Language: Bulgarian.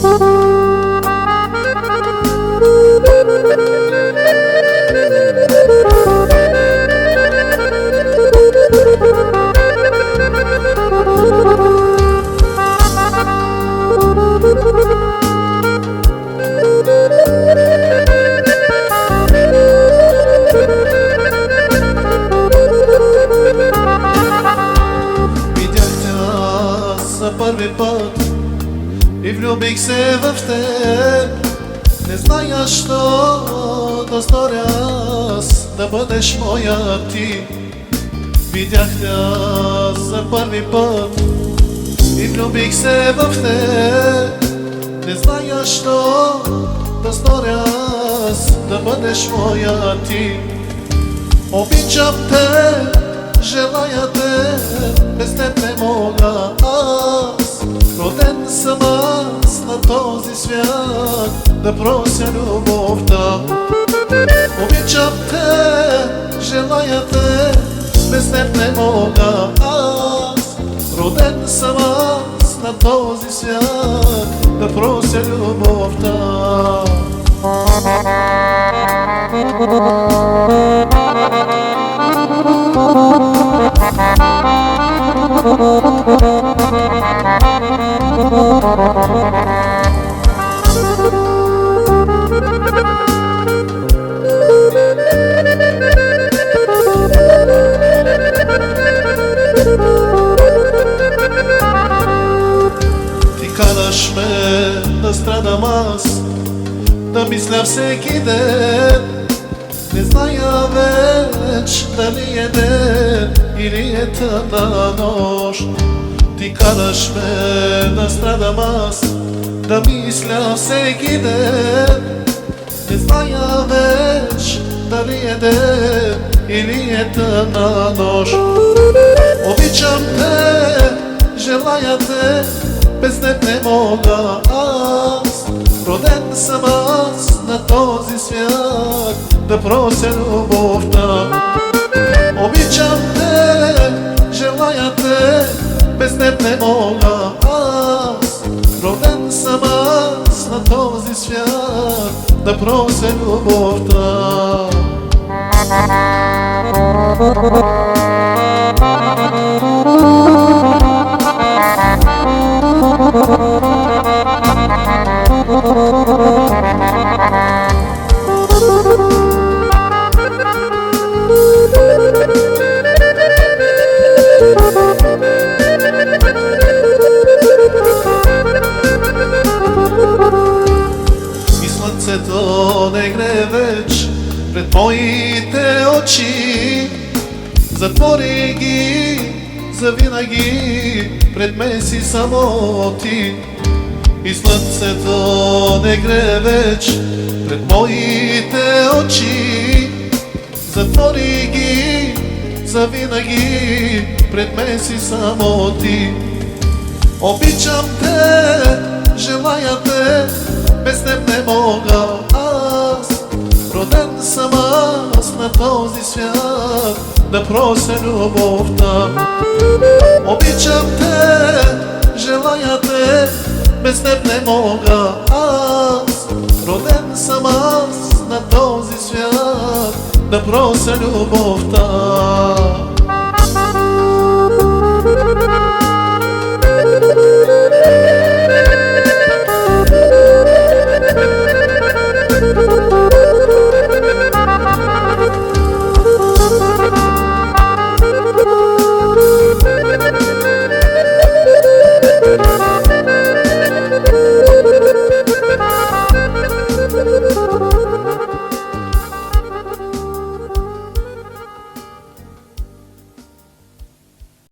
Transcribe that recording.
За първи път и влюбих се в теб. Не зная що да сторя аз, да бъдеш моя ти. Видях те за първи път и влюбих се в теб. Не зная що да сторя аз, да бъдеш моя ти. Обичам те, желая те, без теб не мога аз. Роден съм аз на този свят, да прося любовта. Обичам те, желая те, без теб не мога аз. Роден съм аз на този свят, да прося любовта. Ти караш ме да страдам аз, да мисля всеки ден. Не зная веч дали е ден или е тъмна нощ. Ти караш ме да страдам аз, да мисля всеки ден. Не зная веч дали е ден или е тъмна нощ. Обичам те, желая те, без теб не мога аз. Роден съм аз на този свят, да прося любовта. Обичам те, желая те, без теб не мога аз. Роден съм аз на този свят, да прося любовта. И слънцето не грее веч пред моите очи. Затвори ги завинаги, пред мен си само ти. И слънцето не грее веч пред моите очи. Затвори ги завинаги, пред мен си само ти. Обичам те, желая те, без теб не мога аз. Роден съм аз на този свят, да прося любовта. Обичам те, желая те, без теб не мога аз. Роден съм аз на този свят, да прося любовта.